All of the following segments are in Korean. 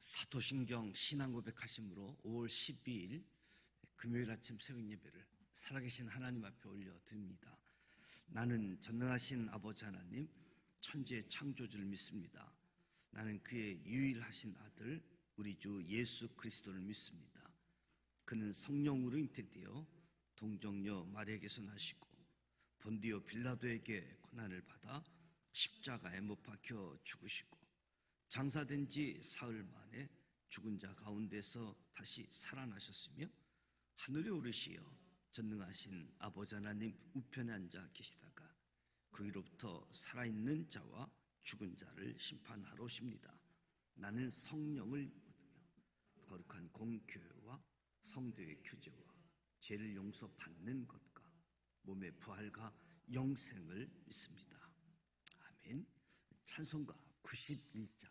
사도신경 신앙고백하심으로 5월 12일 금요일 아침 새벽 예배를 살아계신 하나님 앞에 올려드립니다. 나는 전능하신 아버지 하나님, 천지의 창조주를 믿습니다. 나는 그의 유일하신 아들 우리 주 예수 그리스도를 믿습니다. 그는 성령으로 잉태되어 동정녀 마리아에게서 나시고 본디오 빌라도에게 고난을 받아 십자가에 못 박혀 죽으시고 장사된 지 사흘 만에 죽은 자 가운데서 다시 살아나셨으며 하늘에 오르시어 전능하신 아버지 하나님 우편에 앉아 계시다가 그 위로부터 살아있는 자와 죽은 자를 심판하러 오십니다. 나는 성령을 믿으며 거룩한 공교회와 성도의 교제와 죄를 용서받는 것과 몸의 부활과 영생을 믿습니다. 아멘. 찬송가 91장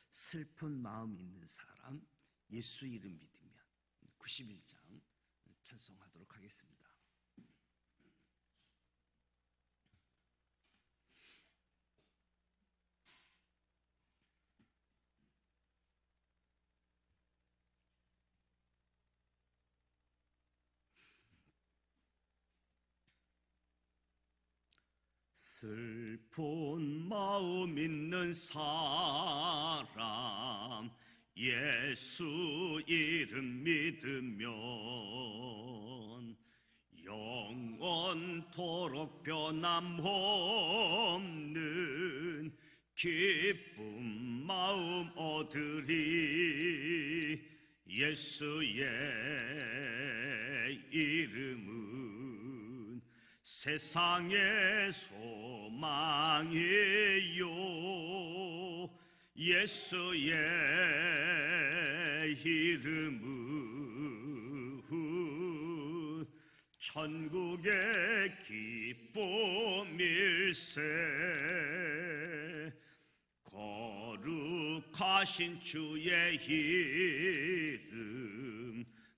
슬픈 마음 있는 사람 예수 이름 믿으면 91장 찬송하도록 하겠습니다. 슬픈 마음 있는 사람 예수 이름 믿으면 영원토록 변함없는 기쁨 마음 얻으리. 예수의 이름은 세상의 소망이요 예수의 이름은 천국의 기쁨일세. 거룩하신 주의 이름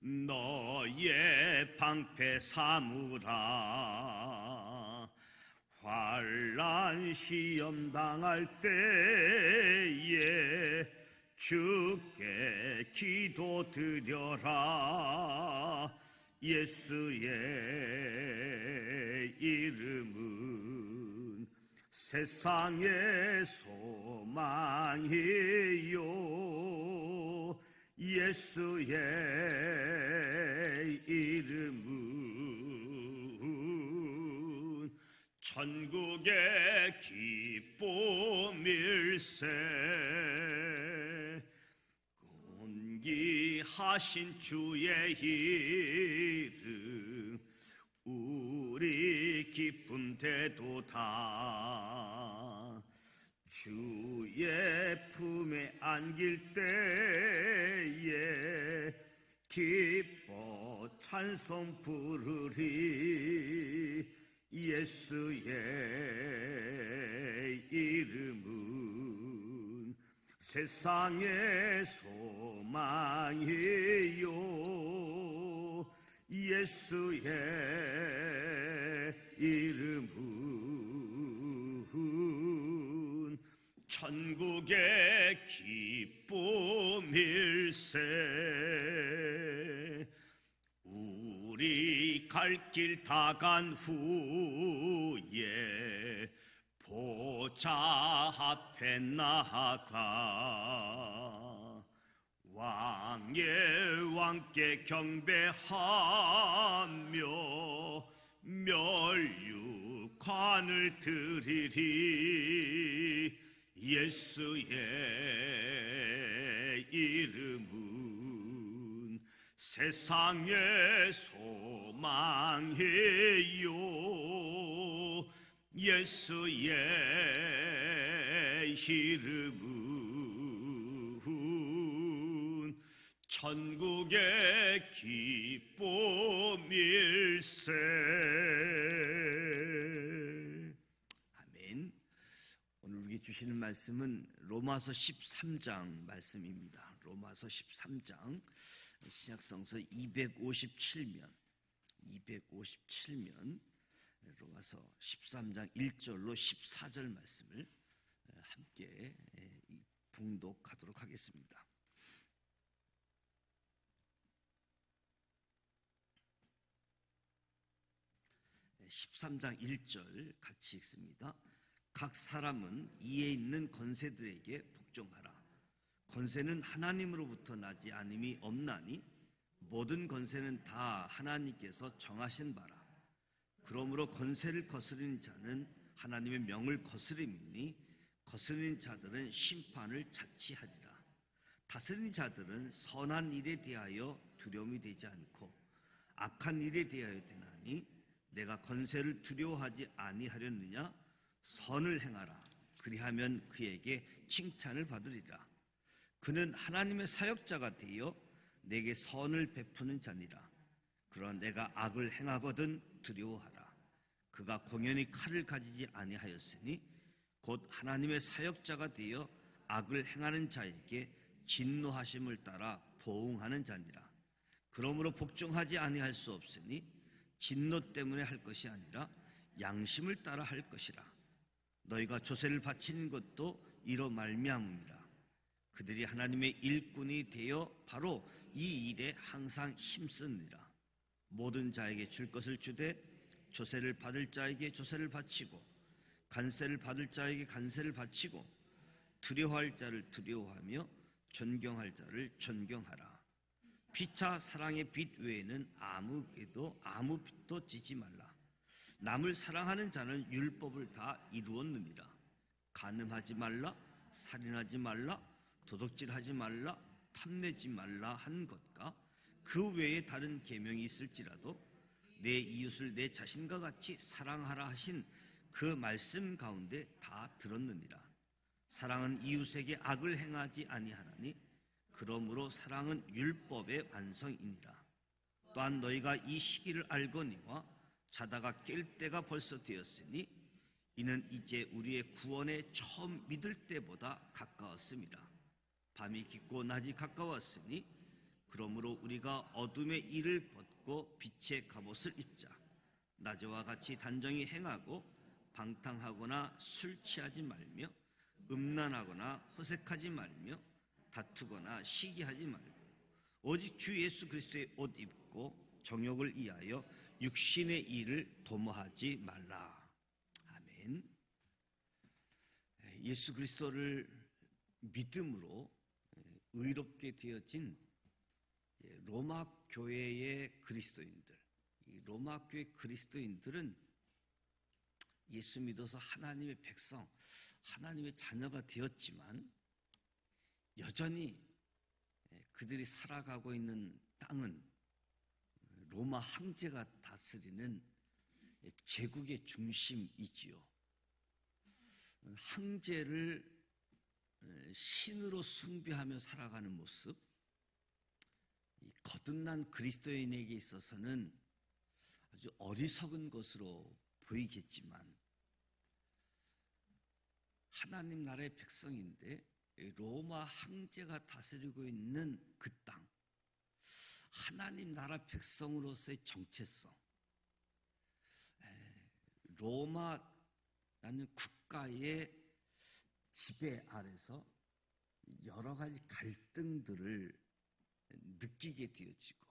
너의 방패 삼으라. 환난 시험 당할 때에 주께 기도드려라. 예수의 이름은 세상의 소망이요 예수의 이름은 천국의 기쁨일세. 존귀하신 주의 이름 우리 기쁨 되도다. 주의 품에 안길 때에 기뻐 찬송 부르리. 예수의 이름은 세상의 소망이요 예수의 이름은 천국의 기쁨일세. 우리 갈 길 다 간 후에 보좌 앞에 나아가 왕의 왕께 경배하며 멸류관을 드리리. 예수의 이름은 세상의 소망이요 예수의 이름은 천국의 기쁨일세. 아멘. 오늘 우리에게 주시는 말씀은 로마서 13장 말씀입니다. 로마서 13장 신약성서 257면 로마서 13장 1절로 14절 말씀을 함께 봉독하도록 하겠습니다. 13장 1절 같이 읽습니다. 각 사람은 이에 있는 권세들에게 복종하라. 권세는 하나님으로부터 나지 않음이 없나니 모든 권세는 다 하나님께서 정하신 바라. 그러므로 권세를 거스르는 자는 하나님의 명을 거스림이니 거스르는 자들은 심판을 자취하리라. 다스리는 자들은 선한 일에 대하여 두려움이 되지 않고 악한 일에 대하여 되나니 내가 권세를 두려워하지 아니하렸느냐? 선을 행하라. 그리하면 그에게 칭찬을 받으리라. 그는 하나님의 사역자가 되어 내게 선을 베푸는 자니라. 그러나 내가 악을 행하거든 두려워하라. 그가 공연히 칼을 가지지 아니하였으니 곧 하나님의 사역자가 되어 악을 행하는 자에게 진노하심을 따라 보응하는 자니라. 그러므로 복종하지 아니할 수 없으니 진노 때문에 할 것이 아니라 양심을 따라 할 것이라. 너희가 조세를 바치는 것도 이로 말미암음이라. 그들이 하나님의 일꾼이 되어 바로 이 일에 항상 힘쓰느니라. 모든 자에게 줄 것을 주되 조세를 받을 자에게 조세를 바치고 간세를 받을 자에게 간세를 바치고 두려워할 자를 두려워하며 존경할 자를 존경하라. 피차 사랑의 빛 외에는 아무 빛도 지지 말라. 남을 사랑하는 자는 율법을 다 이루었느니라. 간음하지 말라, 살인하지 말라, 도둑질하지 말라, 탐내지 말라 한 것과 그 외에 다른 계명이 있을지라도 내 이웃을 내 자신과 같이 사랑하라 하신 그 말씀 가운데 다 들었느니라. 사랑은 이웃에게 악을 행하지 아니하나니 그러므로 사랑은 율법의 완성이니라. 또한 너희가 이 시기를 알거니와 자다가 깰 때가 벌써 되었으니 이는 이제 우리의 구원에 처음 믿을 때보다 가까웠습니다. 밤이 깊고 낮이 가까웠으니 그러므로 우리가 어둠의 일을 벗고 빛의 갑옷을 입자. 낮에와 같이 단정히 행하고 방탕하거나 술 취하지 말며 음란하거나 호색하지 말며 다투거나 시기하지 말고 오직 주 예수 그리스도의 옷 입고 정욕을 위하여 육신의 일을 도모하지 말라. 아멘. 예수 그리스도를 믿음으로 의롭게 되어진 로마 교회의 그리스도인들, 이 로마 교회 그리스도인들은 예수 믿어서 하나님의 백성, 하나님의 자녀가 되었지만 여전히 그들이 살아가고 있는 땅은 로마 황제가 다스리는 제국의 중심이지요. 황제를 신으로 숭배하며 살아가는 모습, 거듭난 그리스도인에게 있어서는 아주 어리석은 것으로 보이겠지만 하나님 나라의 백성인데 로마 황제가 다스리고 있는 그 땅, 하나님 나라 백성으로서의 정체성, 로마라는 국가의 지배 아래서 여러 가지 갈등들을 느끼게 되어지고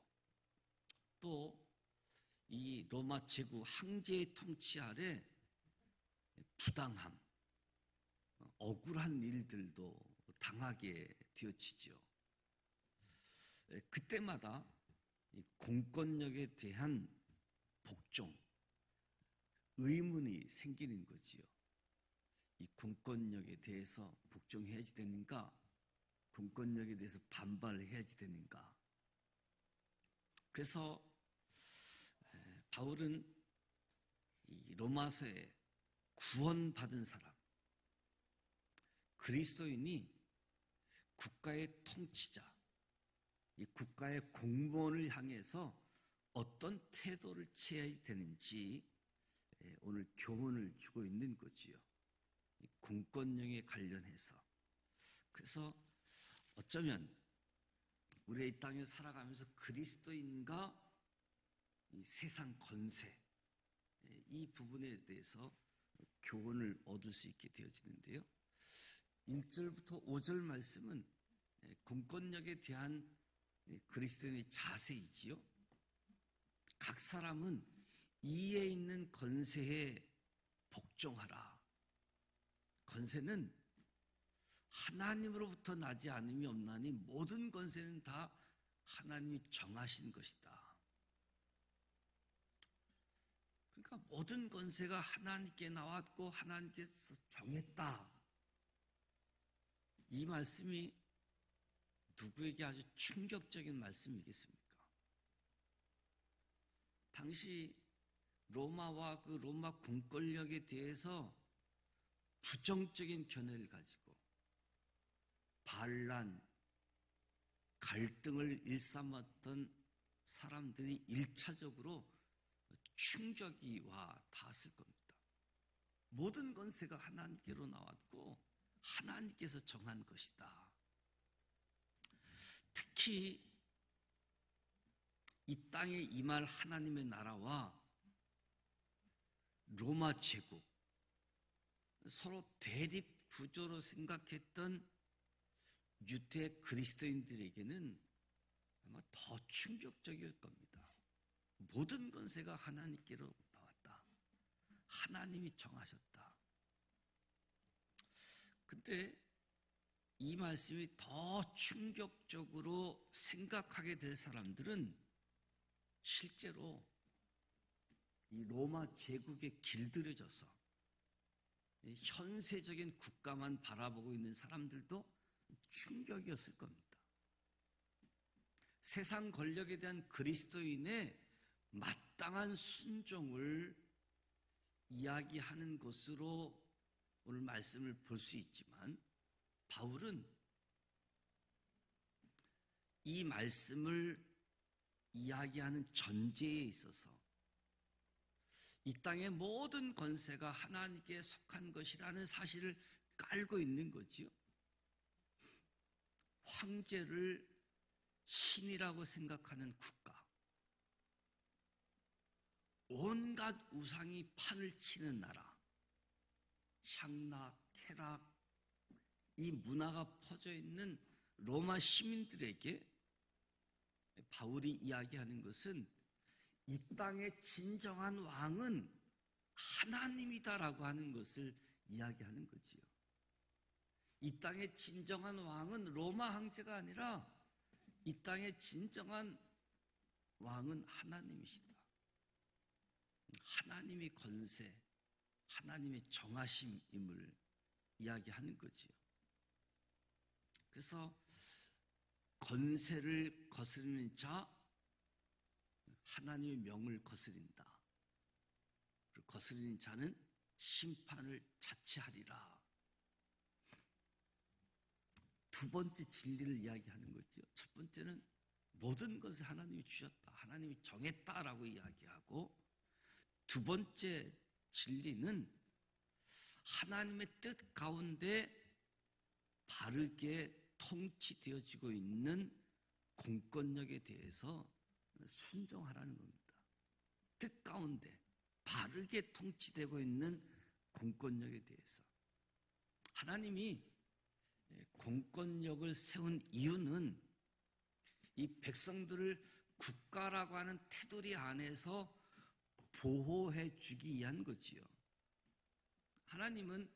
또 이 로마 제국 황제의 통치 아래 부당함, 억울한 일들도 당하게 되어지죠. 그때마다 공권력에 대한 복종, 의문이 생기는 거지요. 이 공권력에 대해서 복종해야지 되는가? 공권력에 대해서 반발을 해야지 되는가? 그래서 바울은 이 로마서에 구원받은 사람, 그리스도인이 국가의 통치자, 이 국가의 공무원을 향해서 어떤 태도를 취해야 되는지 오늘 교훈을 주고 있는 거지요. 공권력에 관련해서. 그래서 어쩌면 우리의 이 땅에 살아가면서 그리스도인과 이 세상 권세, 이 부분에 대해서 교훈을 얻을 수 있게 되어지는데요. 1절부터 5절 말씀은 공권력에 대한 그리스도인의 자세이지요. 각 사람은 이에 있는 건세에 복종하라. 건세는 하나님으로부터 나지 않음이 없나니 모든 건세는 다 하나님이 정하신 것이다. 그러니까 모든 건세가 하나님께 나왔고 하나님께서 정했다. 이 말씀이 누구에게 아주 충격적인 말씀이겠습니까? 당시 로마와 그 로마 군권력에 대해서 부정적인 견해를 가지고 반란, 갈등을 일삼았던 사람들이 1차적으로 충격이 와 닿았을 겁니다. 모든 권세가 하나님께로 나왔고 하나님께서 정한 것이다. 특히 이 땅에 임할 하나님의 나라와 로마 제국, 서로 대립 구조로 생각했던 유대 그리스도인들에게는 아마 더 충격적일 겁니다. 모든 권세가 하나님께로 나왔다. 하나님이 정하셨다. 근데 이 말씀이 더 충격적으로 생각하게 될 사람들은 실제로 이 로마 제국에 길들여져서 현세적인 국가만 바라보고 있는 사람들도 충격이었을 겁니다. 세상 권력에 대한 그리스도인의 마땅한 순종을 이야기하는 것으로 오늘 말씀을 볼 수 있지만 바울은 이 말씀을 이야기하는 전제에 있어서 이 땅의 모든 권세가 하나님께 속한 것이라는 사실을 깔고 있는 거지요. 황제를 신이라고 생각하는 국가, 온갖 우상이 판을 치는 나라, 향락, 쾌락, 이 문화가 퍼져 있는 로마 시민들에게 바울이 이야기하는 것은 이 땅의 진정한 왕은 하나님이다라고 하는 것을 이야기하는 거지요. 이 땅의 진정한 왕은 로마 황제가 아니라 이 땅의 진정한 왕은 하나님이시다. 하나님의 권세, 하나님의 정하심임을 이야기하는 거지요. 그래서 권세를 거스르는 자, 하나님의 명을 거스린다. 그리고 거스르는 자는 심판을 자취하리라. 두 번째 진리를 이야기하는 거죠. 첫 번째는 모든 것을 하나님이 주셨다, 하나님이 정했다라고 이야기하고, 두 번째 진리는 하나님의 뜻 가운데 바르게 통치되어지고 있는 공권력에 대해서 순종하라는 겁니다. 뜻 가운데 바르게 통치되고 있는 공권력에 대해서 하나님이 공권력을 세운 이유는 이 백성들을 국가라고 하는 테두리 안에서 보호해 주기 위한 거지요. 하나님은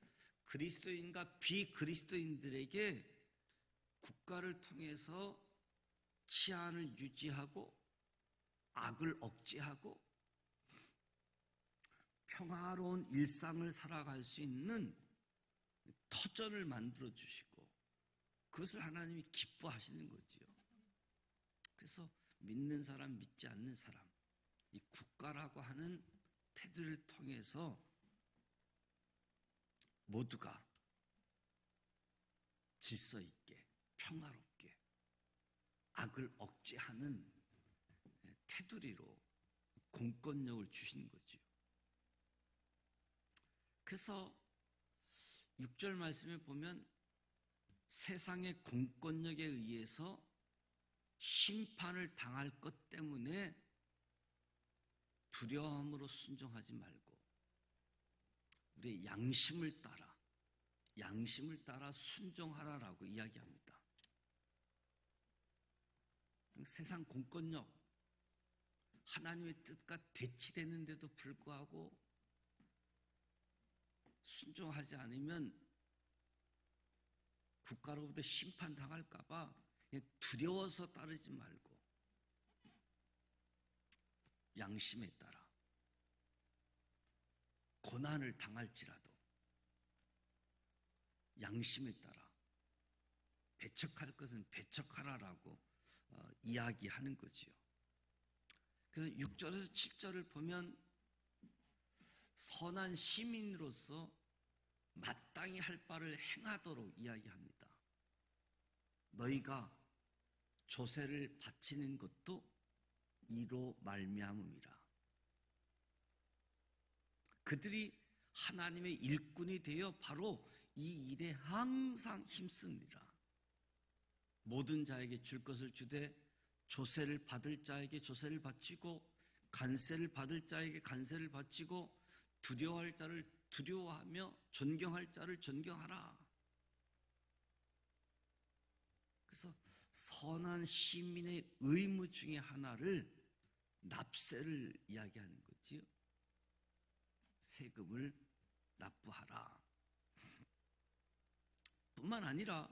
그리스도인과 비그리스도인들에게 국가를 통해서 치안을 유지하고 악을 억제하고 평화로운 일상을 살아갈 수 있는 터전을 만들어 주시고 그것을 하나님이 기뻐하시는 거지요. 그래서 믿는 사람, 믿지 않는 사람, 이 국가라고 하는 테두리를 통해서 모두가 질서 있게, 평화롭게 악을 억제하는 테두리로 공권력을 주신 거지요. 그래서 6절 말씀에 보면 세상의 공권력에 의해서 심판을 당할 것 때문에 두려움으로 순종하지 말고 우리의 양심을 따라 양심을 따라 순종하라라고 이야기합니다. 세상 공권력, 하나님의 뜻과 대치되는데도 불구하고 순종하지 않으면 국가로부터 심판당할까 봐 그냥 두려워서 따르지 말고 양심에 따라 고난을 당할지라도 양심에 따라 배척할 것은 배척하라라고 이야기하는 거지요. 그래서 6절에서 7절을 보면 선한 시민으로서 마땅히 할 바를 행하도록 이야기합니다. 너희가 조세를 바치는 것도 이로 말미암음이라. 그들이 하나님의 일꾼이 되어 바로 이 일에 항상 힘씁니다. 모든 자에게 줄 것을 주되 조세를 받을 자에게 조세를 바치고 간세를 받을 자에게 간세를 바치고 두려워할 자를 두려워하며 존경할 자를 존경하라. 그래서 선한 시민의 의무 중에 하나를 납세를 이야기하는 거지요. 세금을 납부하라. 뿐만 아니라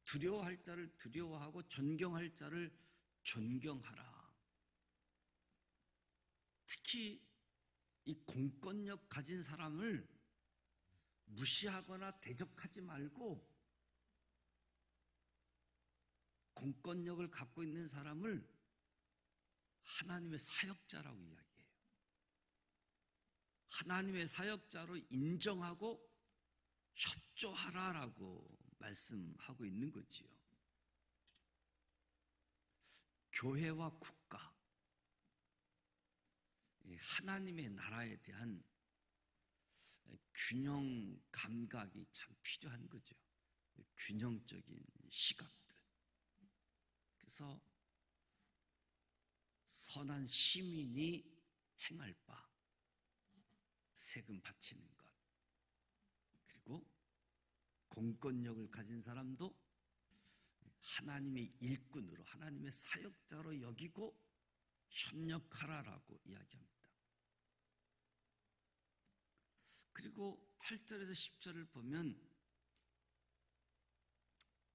두려워할 자를 두려워하고 존경할 자를 존경하라. 특히 이 공권력 가진 사람을 무시하거나 대적하지 말고 공권력을 갖고 있는 사람을 하나님의 사역자라고 이야기해요. 하나님의 사역자로 인정하고 협조하라라고 말씀하고 있는 거지요. 교회와 국가, 하나님의 나라에 대한 균형 감각이 참 필요한 거죠. 균형적인 시각들. 그래서 선한 시민이 행할 바, 세금 바치는 것, 그리고 공권력을 가진 사람도 하나님의 일꾼으로, 하나님의 사역자로 여기고 협력하라라고 이야기합니다. 그리고 8절에서 10절을 보면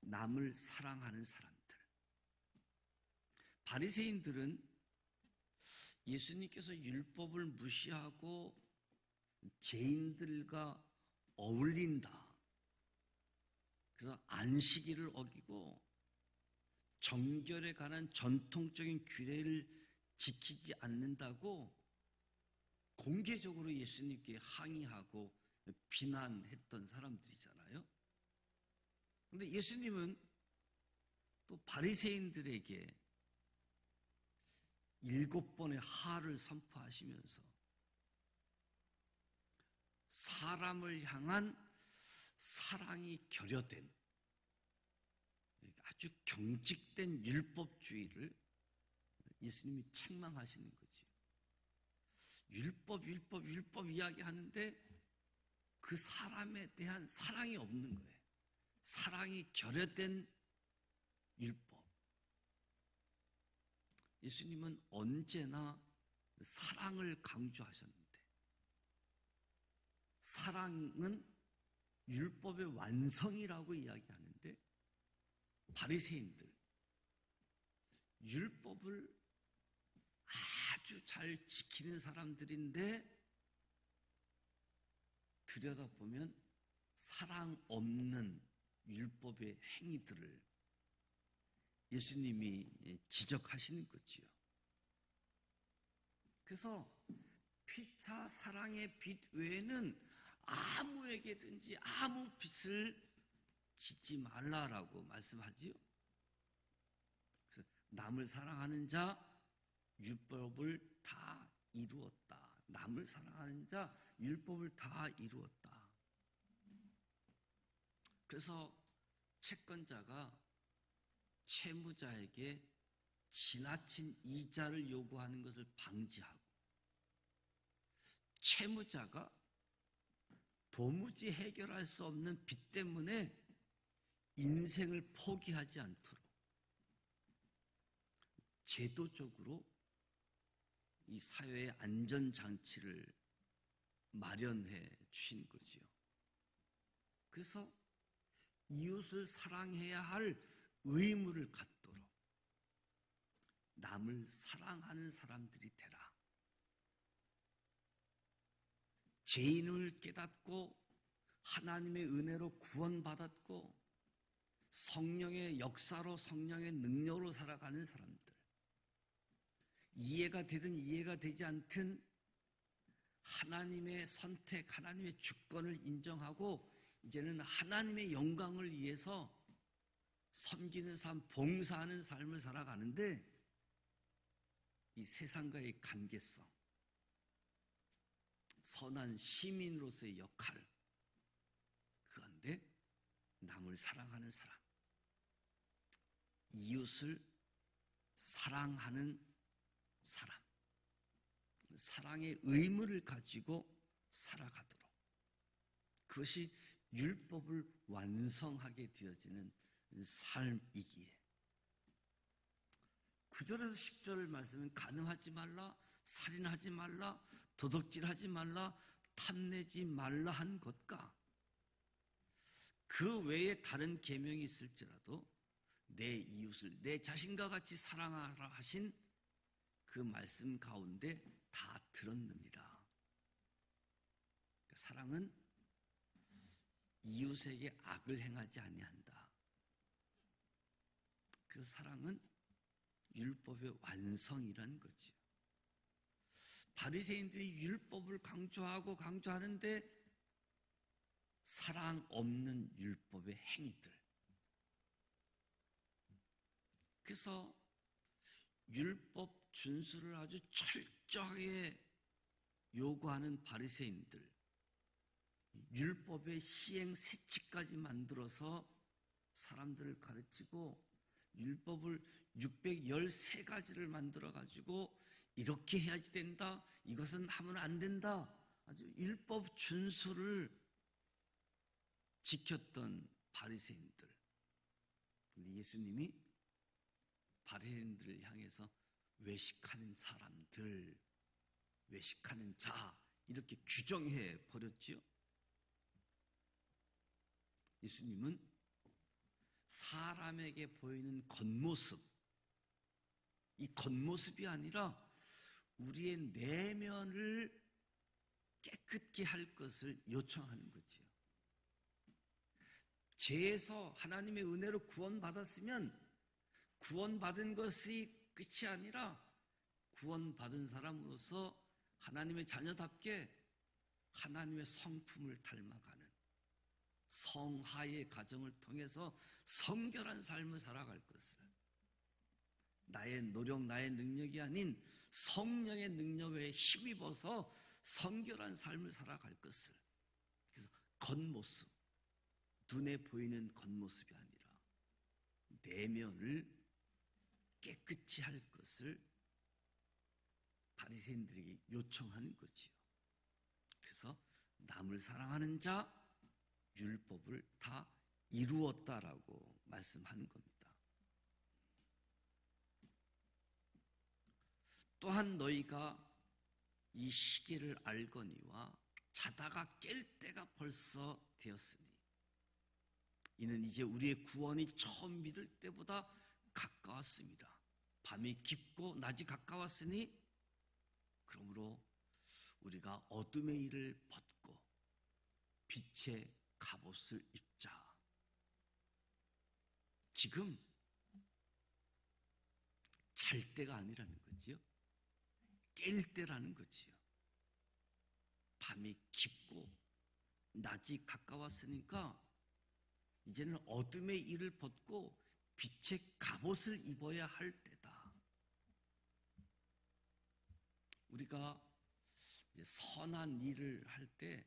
남을 사랑하는 사람들. 바리새인들은 예수님께서 율법을 무시하고 죄인들과 어울린다. 그래서 안식일을 어기고 정결에 관한 전통적인 규례를 지키지 않는다고 공개적으로 예수님께 항의하고 비난했던 사람들이잖아요. 그런데 예수님은 또 바리새인들에게 7번의 하를 선포하시면서 사람을 향한 사랑이 결여된 아주 경직된 율법주의를 예수님이 책망하시는 거지. 율법 이야기하는데 그 사람에 대한 사랑이 없는 거예요. 사랑이 결여된 율법. 예수님은 언제나 사랑을 강조하셨는데 사랑은 율법의 완성이라고 이야기하는데 바리새인들 율법을 아주 잘 지키는 사람들인데 들여다보면 사랑 없는 율법의 행위들을 예수님이 지적하시는 거지요. 그래서 피차 사랑의 빛 외에는 아무에게든지 아무 빚을 짓지 말라라고 말씀하지요. 그래서 남을 사랑하는 자 율법을 다 이루었다. 남을 사랑하는 자 율법을 다 이루었다. 그래서 채권자가 채무자에게 지나친 이자를 요구하는 것을 방지하고 채무자가 도무지 해결할 수 없는 빚 때문에 인생을 포기하지 않도록 제도적으로 이 사회의 안전장치를 마련해 주신 거지요. 그래서 이웃을 사랑해야 할 의무를 갖도록 남을 사랑하는 사람들이 되라. 죄인을 깨닫고 하나님의 은혜로 구원받았고 성령의 역사로 성령의 능력으로 살아가는 사람들, 이해가 되든 이해가 되지 않든 하나님의 선택, 하나님의 주권을 인정하고 이제는 하나님의 영광을 위해서 섬기는 삶, 봉사하는 삶을 살아가는데 이 세상과의 관계성, 선한 시민으로서의 역할, 그런데 남을 사랑하는 사람, 이웃을 사랑하는 사람, 사랑의 의무를 가지고 살아가도록, 그것이 율법을 완성하게 되어지는 삶이기에 9절에서 10절 말씀은 간음하지 말라, 살인하지 말라, 도둑질하지 말라, 탐내지 말라 한 것과 그 외에 다른 계명이 있을지라도 내 이웃을 내 자신과 같이 사랑하라 하신 그 말씀 가운데 다 들었느니라. 그러니까 사랑은 이웃에게 악을 행하지 아니한다. 그래서 사랑은 율법의 완성이라는 거지요. 바리새인들이 율법을 강조하는데 사랑 없는 율법의 행위들. 그래서 율법 준수를 아주 철저하게 요구하는 바리새인들, 율법의 시행 세칙까지 만들어서 사람들을 가르치고 율법을 613가지를 만들어 가지고 이렇게 해야지 된다, 이것은 하면 안 된다, 아주 율법 준수를 지켰던 바리새인들. 근데 예수님이 바리새인들을 향해서 외식하는 사람들, 외식하는 자 이렇게 규정해 버렸지요. 예수님은 사람에게 보이는 겉모습, 이 겉모습이 아니라 우리의 내면을 깨끗게 할 것을 요청하는 거지요. 죄에서 하나님의 은혜로 구원받았으면 구원받은 것이 끝이 아니라 구원받은 사람으로서 하나님의 자녀답게 하나님의 성품을 닮아가는 성하의 가정을 통해서 성결한 삶을 살아갈 것을, 나의 노력, 나의 능력이 아닌 성령의 능력에 힘입어서 성결한 삶을 살아갈 것을. 그래서 겉모습, 눈에 보이는 겉모습이 아니라 내면을 깨끗이 할 것을 바리새인들에게 요청하는 거지요. 그래서 남을 사랑하는 자, 율법을 다 이루었다라고 말씀하는 겁니다. 또한 너희가 이 시기를 알거니와 자다가 깰 때가 벌써 되었으니 이는 이제 우리의 구원이 처음 믿을 때보다 가까웠습니다. 밤이 깊고 낮이 가까웠으니 그러므로 우리가 어둠의 일을 벗고 빛의 갑옷을 입자. 지금 잘 때가 아니라는 거지요. 깰 때라는 거지요. 밤이 깊고 낮이 가까웠으니까 이제는 어둠의 일을 벗고 빛의 갑옷을 입어야 할 때다. 우리가 선한 일을 할 때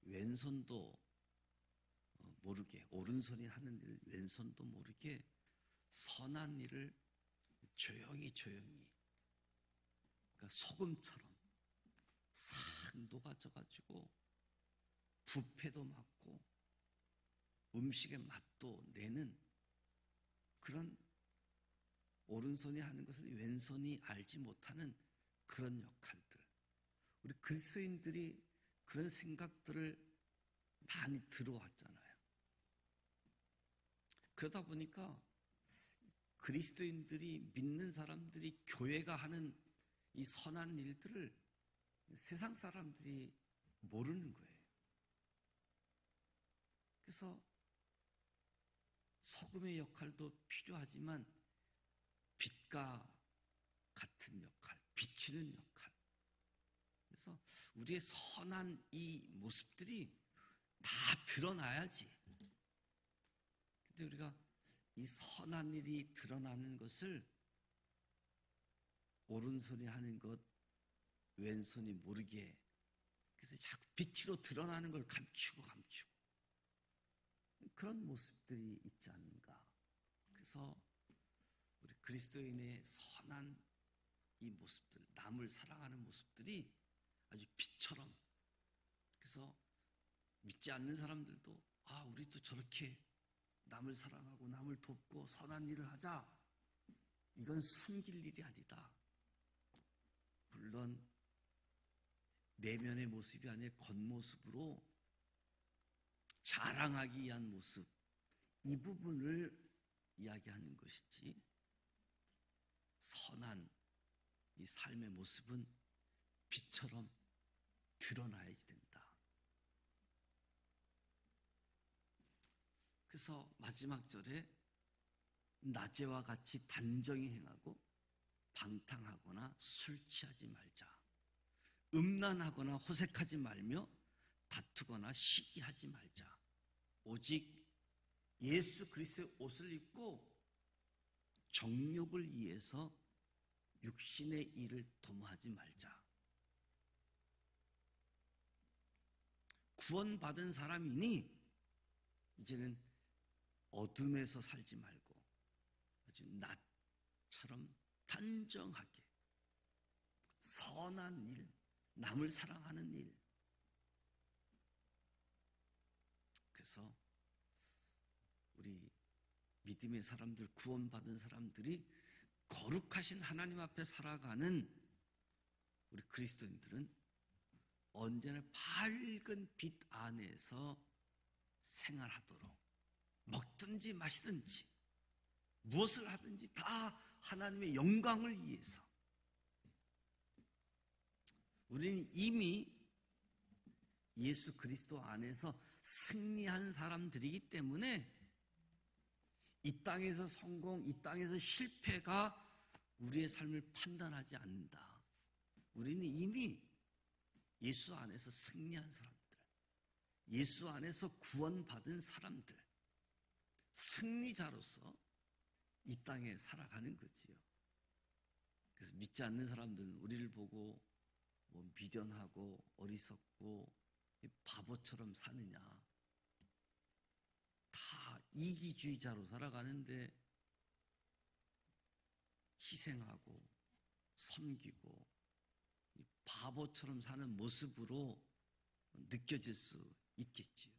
왼손도 모르게, 오른손이 하는 일을 왼손도 모르게 선한 일을 조용히 그러니까 소금처럼 싹 녹아져 가지고 부패도 맡고 음식의 맛도 내는 그런 오른손이 하는 것을 왼손이 알지 못하는 그런 역할들. 우리 그리스도인들이 그런 생각들을 많이 들어왔잖아요. 그러다 보니까 그리스도인들이 믿는 사람들이 교회가 하는 이 선한 일들을 세상 사람들이 모르는 거예요. 그래서 소금의 역할도 필요하지만 빛과 같은 역할, 비추는 역할. 그래서 우리의 선한 이 모습들이 다 드러나야지. 근데 우리가 이 선한 일이 드러나는 것을 오른손이 하는 것, 왼손이 모르게, 그래서 자꾸 빛으로 드러나는 걸 감추고 그런 모습들이 있지 않는가. 그래서 우리 그리스도인의 선한 이 모습들, 남을 사랑하는 모습들이 아주 빛처럼, 그래서 믿지 않는 사람들도 우리도 저렇게 남을 사랑하고 남을 돕고 선한 일을 하자. 이건 숨길 일이 아니다. 물론 내면의 모습이 아니라 겉모습으로 자랑하기 위한 모습, 이 부분을 이야기하는 것이지, 선한 이 삶의 모습은 빛처럼 드러나야지 된다. 그래서 마지막 절에 낮에와 같이 단정히 행하고 방탕하거나 술 취하지 말자. 음란하거나 호색하지 말며 다투거나 시기하지 말자. 오직 예수 그리스도의 옷을 입고 정욕을 위해서 육신의 일을 도모하지 말자. 구원받은 사람이니 이제는 어둠에서 살지 말고 아주 낮처럼 단정하게 선한 일, 남을 사랑하는 일. 그래서 우리 믿음의 사람들, 구원받은 사람들이 거룩하신 하나님 앞에 살아가는 우리 그리스도인들은 언제나 밝은 빛 안에서 생활하도록, 먹든지 마시든지 무엇을 하든지 다 하나님의 영광을 위해서. 우리는 이미 예수 그리스도 안에서 승리한 사람들이기 때문에 이 땅에서 성공, 이 땅에서 실패가 우리의 삶을 판단하지 않는다. 우리는 이미 예수 안에서 승리한 사람들, 예수 안에서 구원받은 사람들, 승리자로서 이 땅에 살아가는 거지요. 그래서 믿지 않는 사람들은 우리를 보고 미련하고 어리석고 바보처럼 사느냐, 다 이기주의자로 살아가는데 희생하고 섬기고 바보처럼 사는 모습으로 느껴질 수 있겠지요.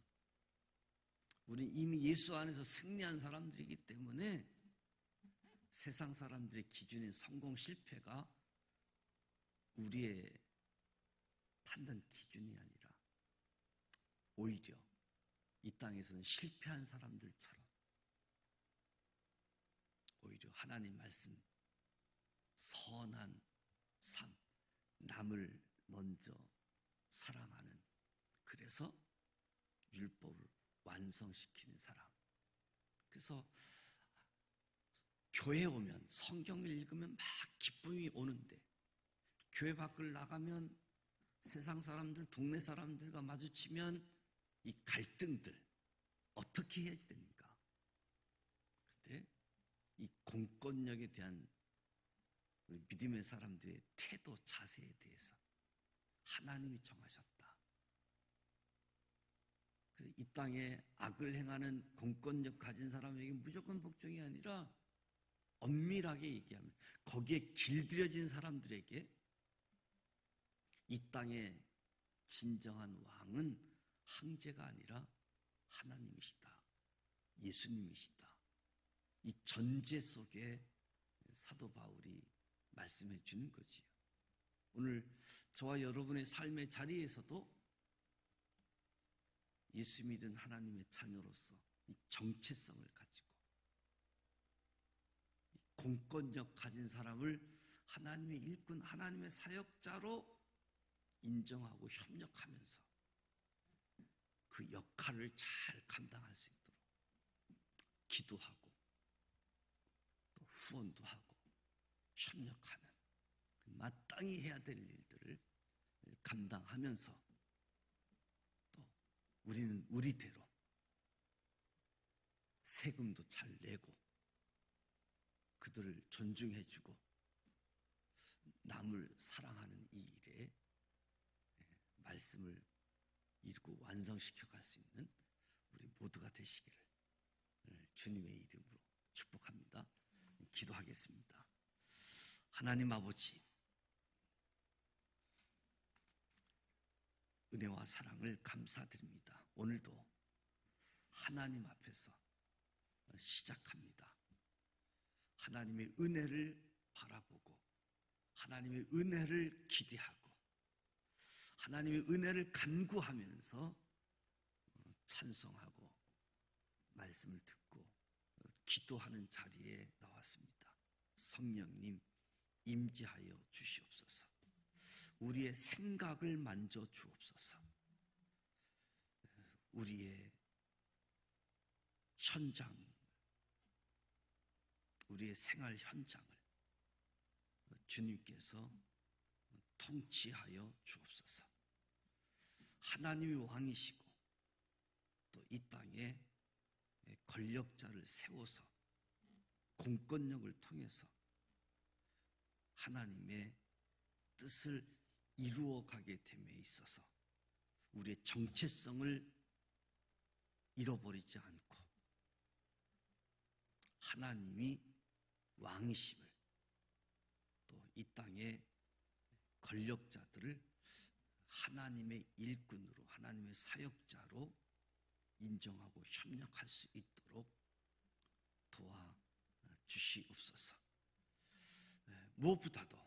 우리 이미 예수 안에서 승리한 사람들이기 때문에 세상 사람들의 기준인 성공 실패가 우리의 판단 기준이 아니라 오히려 이 땅에서는 실패한 사람들처럼 오히려 하나님 말씀, 선한 삶, 남을 먼저 사랑하는, 그래서 율법을 완성시키는 사람. 그래서 교회에 오면, 성경을 읽으면 막 기쁨이 오는데 교회 밖을 나가면 세상 사람들, 동네 사람들과 마주치면 이 갈등들 어떻게 해야지 됩니까? 그때 이 공권력에 대한 우리 믿음의 사람들의 태도, 자세에 대해서 하나님이 정하셨다. 이 땅에 악을 행하는 공권력 가진 사람에게 무조건 복종이 아니라 엄밀하게 얘기하면 거기에 길들여진 사람들에게 이 땅의 진정한 왕은 황제가 아니라 하나님이시다, 예수님이시다. 이 전제 속에 사도 바울이 말씀해 주는 거지요. 오늘 저와 여러분의 삶의 자리에서도 예수 믿은 하나님의 자녀로서 이 정체성을 가지고 이 공권력 가진 사람을 하나님의 일꾼, 하나님의 사역자로 인정하고 협력하면서 그 역할을 잘 감당할 수 있도록 기도하고 또 후원도 하고 협력하는 마땅히 해야 될 일들을 감당하면서 또 우리는 우리대로 세금도 잘 내고 그들을 존중해주고 남을 사랑하는 이 일에 말씀을 이루고 완성시켜 갈 수 있는 우리 모두가 되시기를 주님의 이름으로 축복합니다. 기도하겠습니다. 하나님 아버지, 은혜와 사랑을 감사드립니다. 오늘도 하나님 앞에서 시작합니다. 하나님의 은혜를 바라보고 하나님의 은혜를 기대하고 하나님의 은혜를 간구하면서 찬송하고 말씀을 듣고 기도하는 자리에 나왔습니다. 성령님 임재하여 주시옵소서. 우리의 생각을 만져 주옵소서. 우리의 현장, 우리의 생활 현장을 주님께서 통치하여 주옵소서. 하나님이 왕이시고 또 이 땅에 권력자를 세워서 공권력을 통해서 하나님의 뜻을 이루어가게 됨에 있어서 우리의 정체성을 잃어버리지 않고 하나님이 왕이심을 또 이 땅의 권력자들을 하나님의 일꾼으로 하나님의 사역자로 인정하고 협력할 수 있도록 도와주시옵소서. 무엇보다도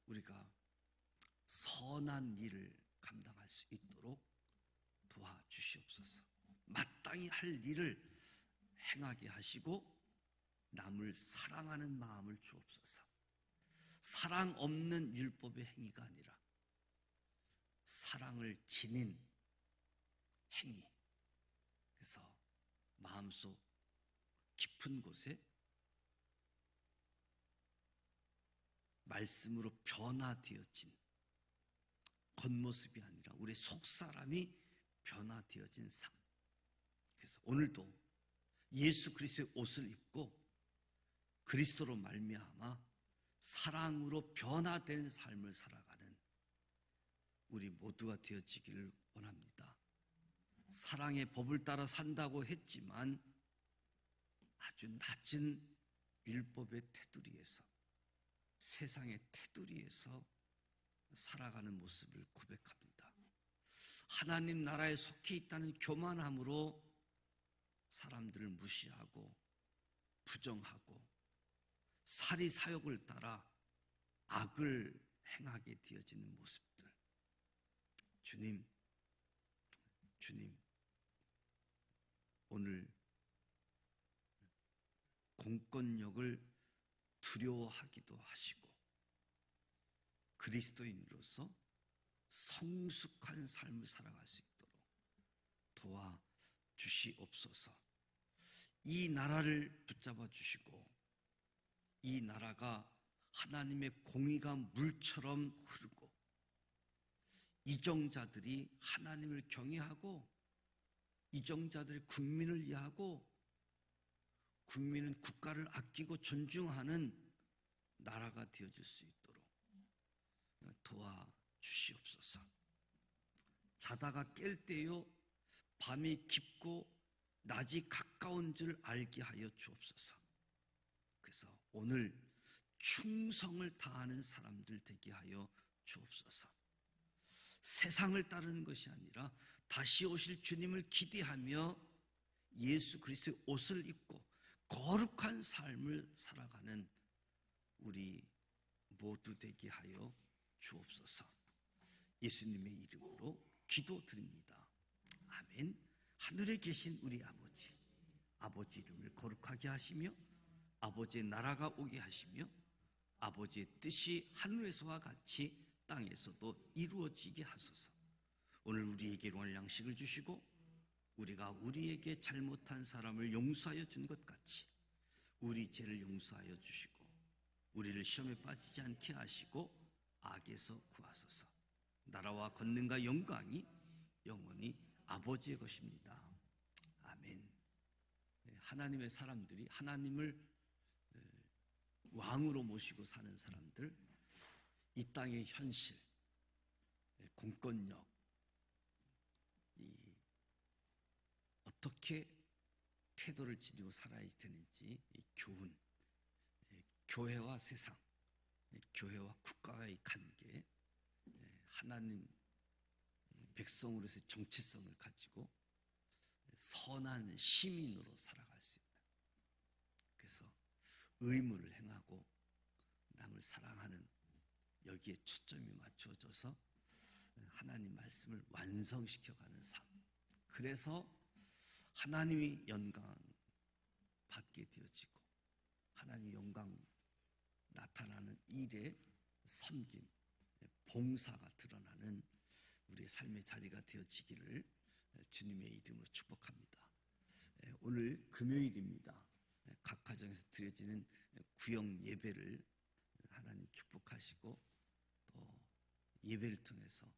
우리가 선한 일을 감당할 수 있도록 도와주시옵소서. 마땅히 할 일을 행하게 하시고 남을 사랑하는 마음을 주옵소서. 사랑 없는 율법의 행위가 아니라 사랑을 지닌 행위. 그래서 마음속 깊은 곳에 말씀으로 변화되어진 겉모습이 아니라 우리의 속사람이 변화되어진 삶. 그래서 오늘도 예수 그리스도의 옷을 입고 그리스도로 말미암아 사랑으로 변화된 삶을 살아가는 우리 모두가 되어지기를 원합니다. 사랑의 법을 따라 산다고 했지만 아주 낮은 율법의 테두리에서 세상의 테두리에서 살아가는 모습을 고백합니다. 하나님 나라에 속해 있다는 교만함으로 사람들을 무시하고 부정하고 사리사욕을 따라 악을 행하게 되어지는 모습들. 주님, 오늘 공권력을 두려워하기도 하시고 그리스도인으로서 성숙한 삶을 살아갈 수 있도록 도와주시옵소서. 이 나라를 붙잡아 주시고 이 나라가 하나님의 공의가 물처럼 흐르고 이정자들이 하나님을 경외하고 이정자들이 국민을 이해하고 국민은 국가를 아끼고 존중하는 나라가 되어줄 수 있도록 도와주시옵소서. 자다가 깰 때요 밤이 깊고 낮이 가까운 줄 알게 하여 주옵소서. 그래서 오늘 충성을 다하는 사람들 되게 하여 주옵소서. 세상을 따르는 것이 아니라 다시 오실 주님을 기대하며 예수 그리스도의 옷을 입고 거룩한 삶을 살아가는 우리 모두 되게 하여 주옵소서. 예수님의 이름으로 기도드립니다. 아멘. 하늘에 계신 우리 아버지, 아버지 이름을 거룩하게 하시며 아버지의 나라가 오게 하시며 아버지의 뜻이 하늘에서와 같이 땅에서도 이루어지게 하소서. 오늘 우리에게 일용할 양식을 주시고 우리가 우리에게 잘못한 사람을 용서하여 준 것 같이 우리 죄를 용서하여 주시고 우리를 시험에 빠지지 않게 하시고 악에서 구하소서. 나라와 권능과 영광이 영원히 아버지의 것입니다. 아멘. 하나님의 사람들이 하나님을 왕으로 모시고 사는 사람들, 이 땅의 현실, 공권력, 어떻게 태도를 지니고 살아야 되는지 교훈, 교회와 세상, 교회와 국가와의 관계, 하나님 백성으로서 정체성을 가지고 선한 시민으로 살아갈 수 있다. 그래서 의무를 행하고 남을 사랑하는 여기에 초점이 맞춰져서 하나님 말씀을 완성시켜가는 삶. 그래서 하나님이 영광 받게 되어지고 하나님의 영광 나타나는 일에 섬김, 봉사가 드러나는 우리의 삶의 자리가 되어지기를 주님의 이름으로 축복합니다. 오늘 금요일입니다. 각 가정에서 드려지는 구역 예배를 하나님 축복하시고 또 예배를 통해서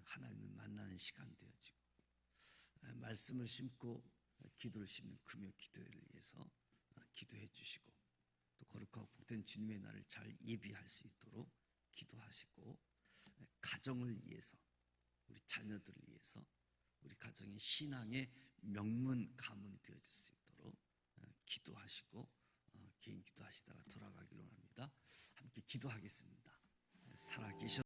하나님을 만나는 시간 되어지고 말씀을 심고 기도를 심는 금요 기도회를 위해서 기도해 주시고 또 거룩하고 복된 주님의 날을 잘 예비할 수 있도록 기도하시고 가정을 위해서 우리 자녀들을 위해서 우리 가정의 신앙의 명문 가문이 되어질 수 있도록 기도하시고 개인 기도하시다가 돌아가기로 합니다. 함께 기도하겠습니다. 살아계셔